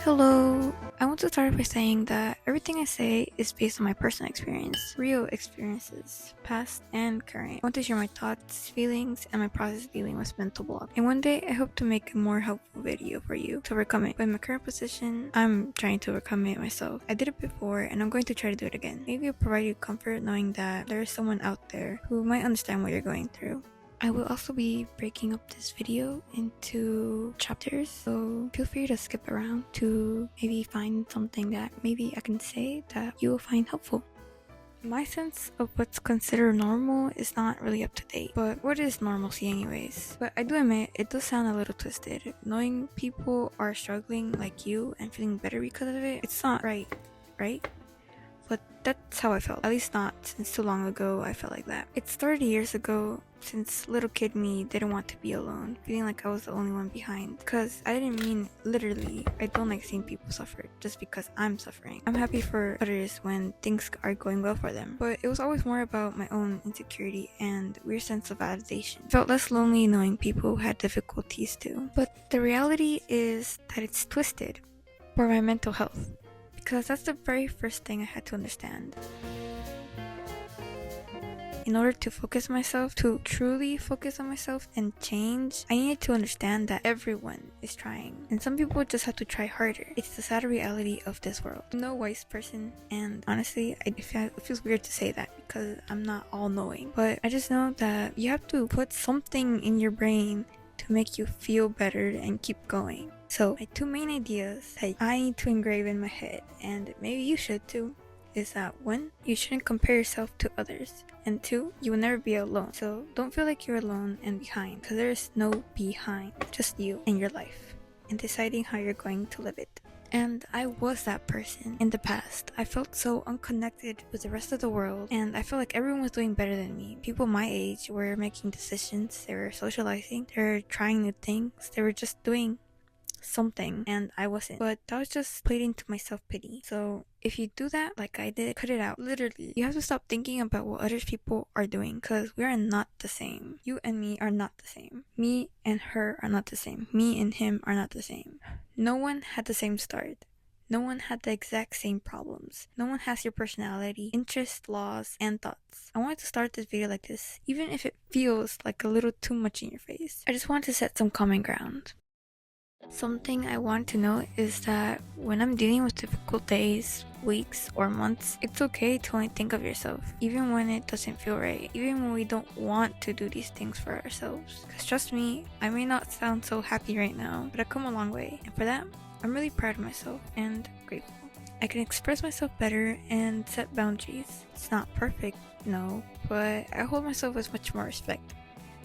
Hello. I want to start by saying that everything I say is based on my personal experience, real experiences, past and current. I want to share my thoughts, feelings, and my process dealing with mental block. And one day, I hope to make a more helpful video for you to overcome it. But in my current position, I'm trying to overcome it myself. I did it before, and I'm going to try to do it again. Maybe it'll provide you comfort knowing that there is someone out there who might understand what you're going through. I will also be breaking up this video into chapters, so feel free to skip around to maybe find something that maybe I can say that you will find helpful. My sense of what's considered normal is not really up to date, but what is normalcy anyways? But I do admit it does sound a little twisted. Knowing people are struggling like you and feeling better because of it, it's not right? But that's how I felt. At least not since too long ago I felt like that. It's 30 years ago since little kid me didn't want to be alone, feeling like I was the only one behind. Because I didn't mean literally. I don't like seeing people suffer just because I'm suffering. I'm happy for others when things are going well for them. But it was always more about my own insecurity and weird sense of validation. Felt less lonely knowing people had difficulties too. But the reality is that it's twisted for my mental health. Because that's the very first thing I had to understand. In order to focus myself, to truly focus on myself and change, I needed to understand that everyone is trying. And some people just have to try harder. It's the sad reality of this world. I'm no wise person, and honestly, it feels weird to say that because I'm not all-knowing. But I just know that you have to put something in your brain to make you feel better and keep going. So my two main ideas that I need to engrave in my head, and maybe you should too, is that 1, you shouldn't compare yourself to others, and 2, you will never be alone. So don't feel like you're alone and behind, because there is no behind, just you and your life, and deciding how you're going to live it. And I was that person in the past. I felt so unconnected with the rest of the world, and I felt like everyone was doing better than me. People my age were making decisions, they were socializing, they were trying new things, they were just doing something, and I wasn't. But that was just played into my self-pity. So if you do that like I did, cut it out. Literally, you have to stop thinking about what other people are doing, because we are not the same. You and me are not the same. Me and her are not the same. Me and him are not the same. No one had the same start. No one had the exact same problems. No one has your personality, interests, flaws, and thoughts. I wanted to start this video like this, even if it feels like a little too much in your face. I just wanted to set some common ground. Something I want to note is that when I'm dealing with difficult days, weeks, or months, it's okay to only think of yourself, even when it doesn't feel right, even when we don't want to do these things for ourselves. Because trust me, I may not sound so happy right now, but I've come a long way, and for that, I'm really proud of myself and grateful. I can express myself better and set boundaries. It's not perfect, no, but I hold myself with much more respect.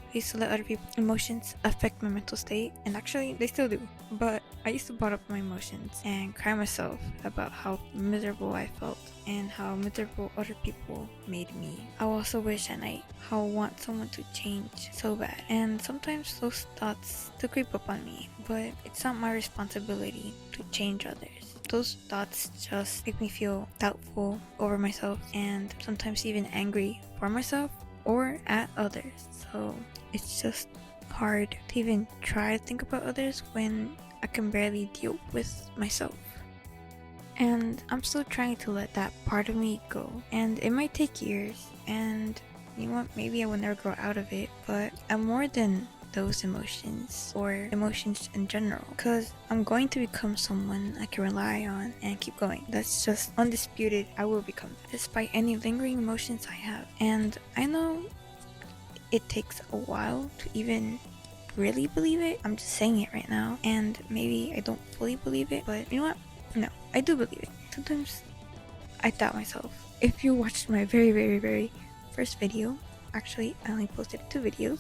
I used to let other people's emotions affect my mental state, and actually they still do, but I used to bottle up my emotions and cry myself about how miserable I felt and how miserable other people made me. I also wish at night how I want someone to change so bad, and sometimes those thoughts still creep up on me, but it's not my responsibility to change others. Those thoughts just make me feel doubtful over myself and sometimes even angry for myself or at others. So it's just hard to even try to think about others when I can barely deal with myself. And I'm still trying to let that part of me go. And it might take years, and you know what, maybe I will never grow out of it, but I'm more than those emotions or emotions in general, because I'm going to become someone I can rely on and keep going. That's just undisputed. I will become that despite any lingering emotions I have. And I know it takes a while to even really believe it. I'm just saying it right now, and maybe I don't fully believe it, but you know what, no, I do believe it. Sometimes I doubt myself. If you watched my very first video, actually I only posted 2 videos,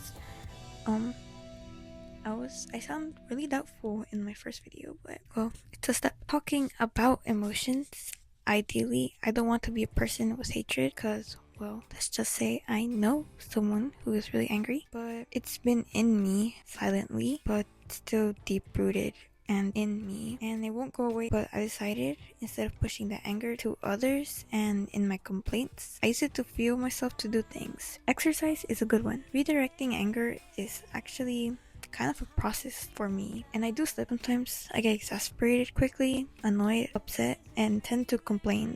I sound really doubtful in my first video, but well, it's a step. Talking about emotions, ideally I don't want to be a person with hatred, because well, let's just say I know someone who is really angry, but it's been in me silently, but still deep rooted and in me, and it won't go away. But I decided, instead of pushing that anger to others and in my complaints, I use it to fuel myself to do things. Exercise is a good one. Redirecting anger is actually kind of a process for me, and I do slip sometimes. I get exasperated quickly, annoyed, upset, and tend to complain.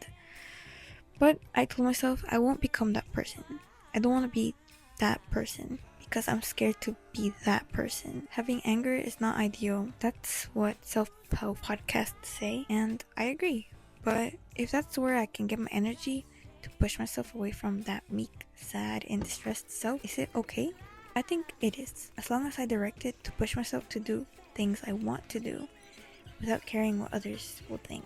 But I told myself I won't become that person. I don't want to be that person because I'm scared to be that person. Having anger is not ideal. That's what self-help podcasts say, and I agree. But if that's where I can get my energy to push myself away from that meek, sad, and distressed self, is it okay? I think it is, as long as I direct it to push myself to do things I want to do without caring what others will think.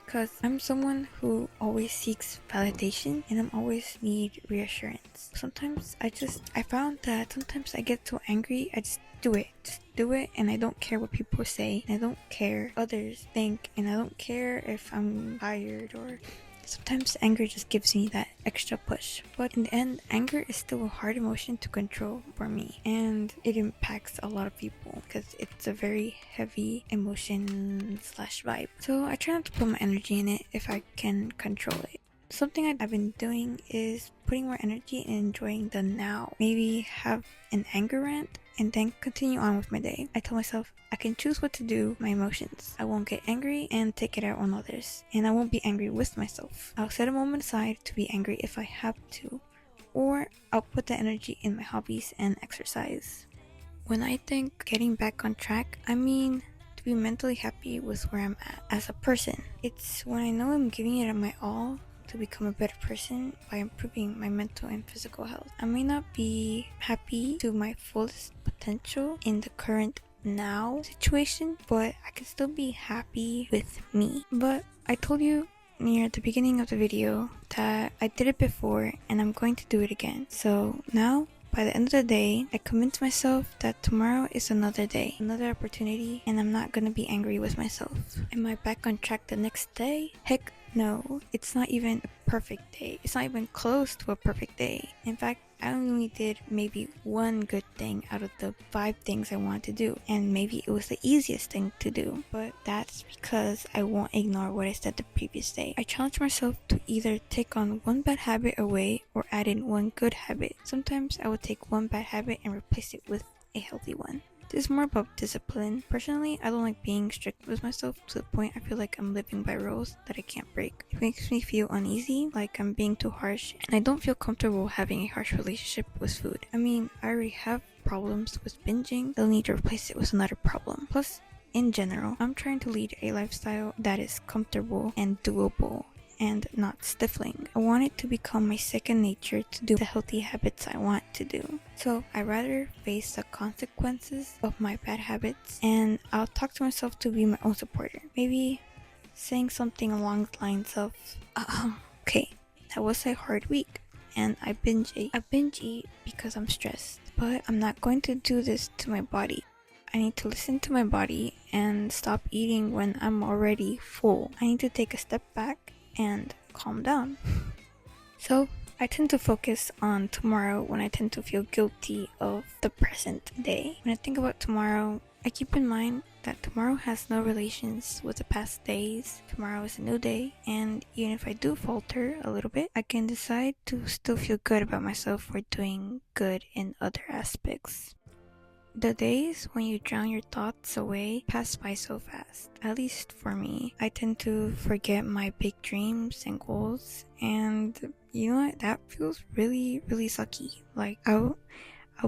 Because I'm someone who always seeks validation and I'm always need reassurance. Sometimes I found that sometimes I get so angry, I just do it, and I don't care what people say, and I don't care what others think, and I don't care if I'm tired, or sometimes anger just gives me that extra push. But in the end, anger is still a hard emotion to control for me, and it impacts a lot of people because it's a very heavy emotion / vibe. So I try not to put my energy in it if I can control it. Something I've been doing is putting more energy in enjoying the now. Maybe have an anger rant and then continue on with my day. I tell myself I can choose what to do with my emotions. I won't get angry and take it out on others. And I won't be angry with myself. I'll set a moment aside to be angry if I have to. Or I'll put the energy in my hobbies and exercise. When I think getting back on track, I mean to be mentally happy with where I'm at as a person. It's when I know I'm giving it my all to become a better person by improving my mental and physical health. I may not be happy to my fullest potential in the current now situation, but I can still be happy with me. But I told you near the beginning of the video that I did it before and I'm going to do it again. So now, by the end of the day, I convinced myself that tomorrow is another day, another opportunity, and I'm not gonna be angry with myself. Am I back on track the next day? Heck no, it's not even a perfect day. It's not even close to a perfect day. In fact, I only did maybe one good thing out of the 5 things I wanted to do, and maybe it was the easiest thing to do, but that's because I won't ignore what I said the previous day. I challenge myself to either take on one bad habit away or add in one good habit. Sometimes I would take one bad habit and replace it with a healthy one. This is more about discipline. Personally, I don't like being strict with myself to the point I feel like I'm living by rules that I can't break. It makes me feel uneasy, like I'm being too harsh, and I don't feel comfortable having a harsh relationship with food. I mean, I already have problems with binging, they'll need to replace it with another problem. Plus, in general, I'm trying to lead a lifestyle that is comfortable and doable, and not stifling. I want it to become my second nature to do the healthy habits I want to do. So I rather face the consequences of my bad habits, and I'll talk to myself to be my own supporter. Maybe saying something along the lines of, okay, that was a hard week and I binge ate. I binge eat because I'm stressed, but I'm not going to do this to my body. I need to listen to my body and stop eating when I'm already full. I need to take a step back and calm down. So I tend to focus on tomorrow when I tend to feel guilty of the present day. When I think about tomorrow, I keep in mind that tomorrow has no relations with the past days. Tomorrow is a new day, and even if I do falter a little bit, I can decide to still feel good about myself for doing good in other aspects. The days when you drown your thoughts away pass by so fast. At least for me. I tend to forget my big dreams and goals, and you know what? That feels really, really sucky. Like, I'll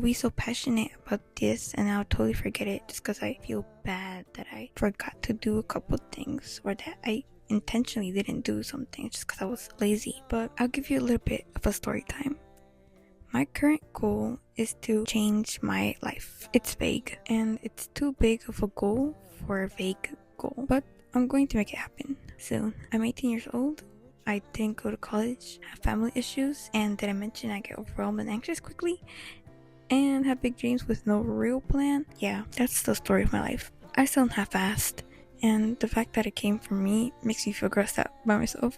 be so passionate about this and I'll totally forget it just because I feel bad that I forgot to do a couple things, or that I intentionally didn't do something just because I was lazy. But I'll give you a little bit of a story time. My current goal is to change my life. It's vague, and it's too big of a goal for a vague goal, but I'm going to make it happen soon. I'm 18 years old. I didn't go to college, have family issues, and did I mention I get overwhelmed and anxious quickly, and have big dreams with no real plan? Yeah, that's the story of my life. I sound half-assed, and the fact that it came from me makes me feel grossed out by myself.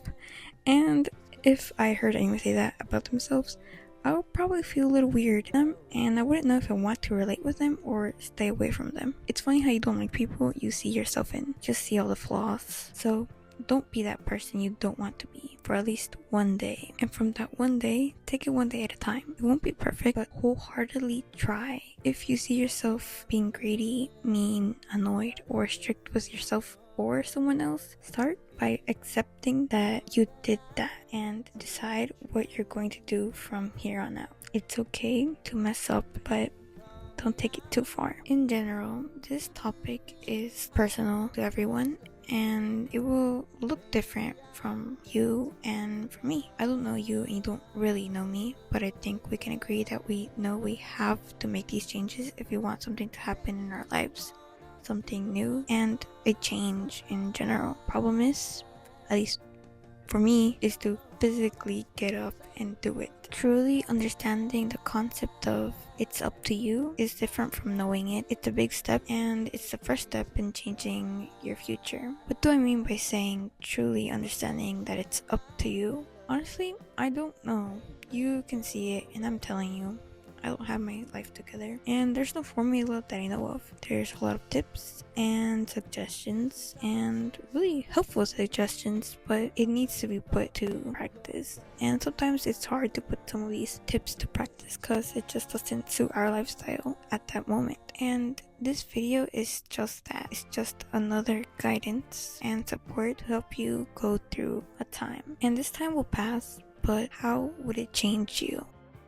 And if I heard anyone say that about themselves, I would probably feel a little weird and I wouldn't know if I want to relate with them or stay away from them. It's funny how you don't like people you see yourself in, just see all the flaws. So don't be that person you don't want to be for at least one day. And from that one day, take it one day at a time. It won't be perfect, but wholeheartedly try. If you see yourself being greedy, mean, annoyed, or strict with yourself or someone else, start by accepting that you did that and decide what you're going to do from here on out. It's okay to mess up, but don't take it too far. In general, this topic is personal to everyone, and it will look different from you and from me. I don't know you and you don't really know me, but I think we can agree that we know we have to make these changes if we want something to happen in our lives. Something new and a change in general. Problem is, at least for me, is to physically get up and do it. Truly understanding the concept of it's up to you is different from knowing it. It's a big step, and it's the first step in changing your future. What do I mean by saying truly understanding that it's up to you? Honestly, I don't know. You can see it, and I'm telling you, I don't have my life together, and there's no formula that I know of. There's a lot of tips and suggestions and really helpful suggestions, but it needs to be put to practice. And sometimes it's hard to put some of these tips to practice because it just doesn't suit our lifestyle at that moment. And this video is just that. It's just another guidance and support to help you go through a time. And this time will pass, but how would it change you?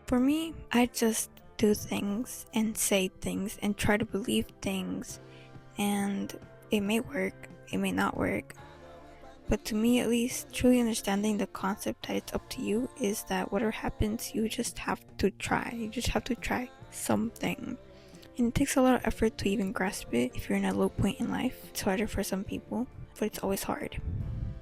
For me, I just do things and say things and try to believe things, and it may work, it may not work. But to me, at least, truly understanding the concept that it's up to you is that whatever happens, you just have to try. You just have to try something. And it takes a lot of effort to even grasp it if you're in a low point in life. It's harder for some people, but it's always hard.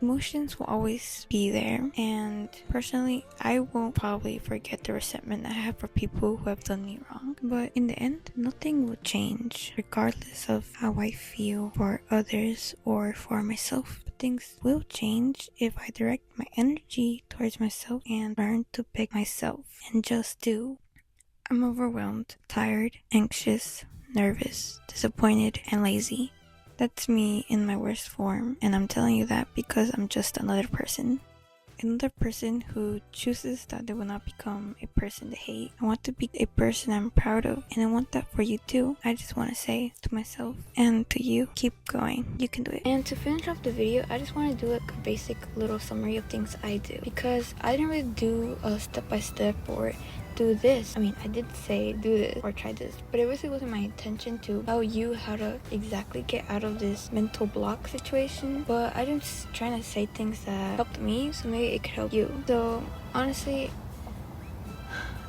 Emotions will always be there, and personally, I won't probably forget the resentment I have for people who have done me wrong. But in the end, nothing will change, regardless of how I feel for others or for myself. Things will change if I direct my energy towards myself and learn to pick myself and just do. I'm overwhelmed, tired, anxious, nervous, disappointed, and lazy. That's me in my worst form, and I'm telling you that because I'm just another person. Another person who chooses that they will not become a person to hate. I want to be a person I'm proud of, and I want that for you too. I just want to say to myself and to you, keep going. You can do it. And to finish off the video, I just want to do like a basic little summary of things I do, because I didn't really do a step-by-step or do this. I mean, I did say do this or try this, but it really wasn't my intention to tell you how to exactly get out of this mental block situation. But I'm just trying to say things that helped me, so maybe it could help you. So honestly,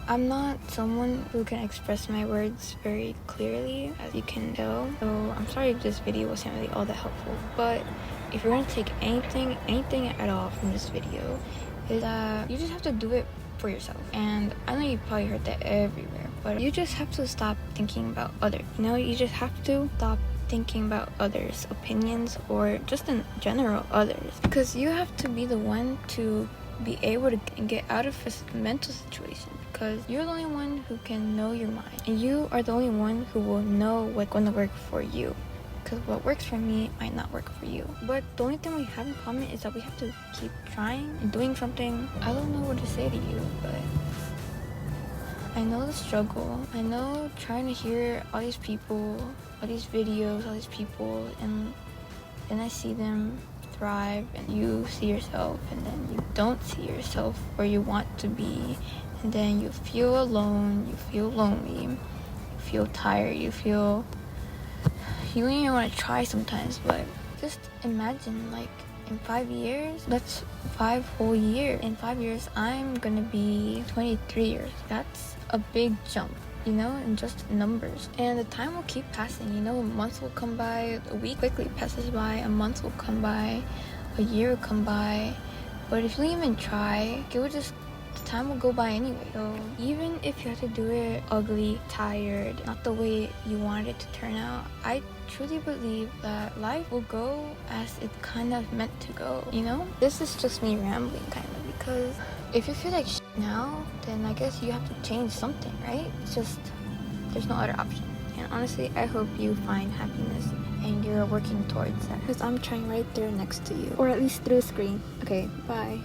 I'm not someone who can express my words very clearly, as you can tell. So I'm sorry if this video wasn't really all that helpful. But if you're gonna take anything at all from this video, is that you just have to do it for yourself. And I know you probably heard that everywhere, but you just have to stop thinking about others. You just have to stop thinking about others' opinions, or just in general others, because you have to be the one to be able to get out of a mental situation, because you're the only one who can know your mind, and you are the only one who will know what's going to work for you. Because what works for me might not work for you. But the only thing we have in common is that we have to keep trying and doing something. I don't know what to say to you, but I know the struggle. I know trying to hear all these people, all these videos, all these people, and then I see them thrive, and you see yourself, and then you don't see yourself where you want to be, and then you feel alone, you feel lonely, you feel tired, you don't even want to try sometimes. But just imagine, like, in 5 years, that's 5 whole years. In 5 years, I'm gonna be 23 years. That's a big jump, in just numbers. And the time will keep passing, months will come by, a week quickly passes by, a month will come by, a year will come by. But if you don't even try, the time will go by anyway. So even if you have to do it ugly, tired, not the way you wanted it to turn out, I truly believe that life will go as it kind of meant to go, This is just me rambling, kind of, because if you feel like shit now, then I guess you have to change something, right? It's just, there's no other option. And honestly, I hope you find happiness and you're working towards that, because I'm trying right there next to you, or at least through a screen. Okay, bye.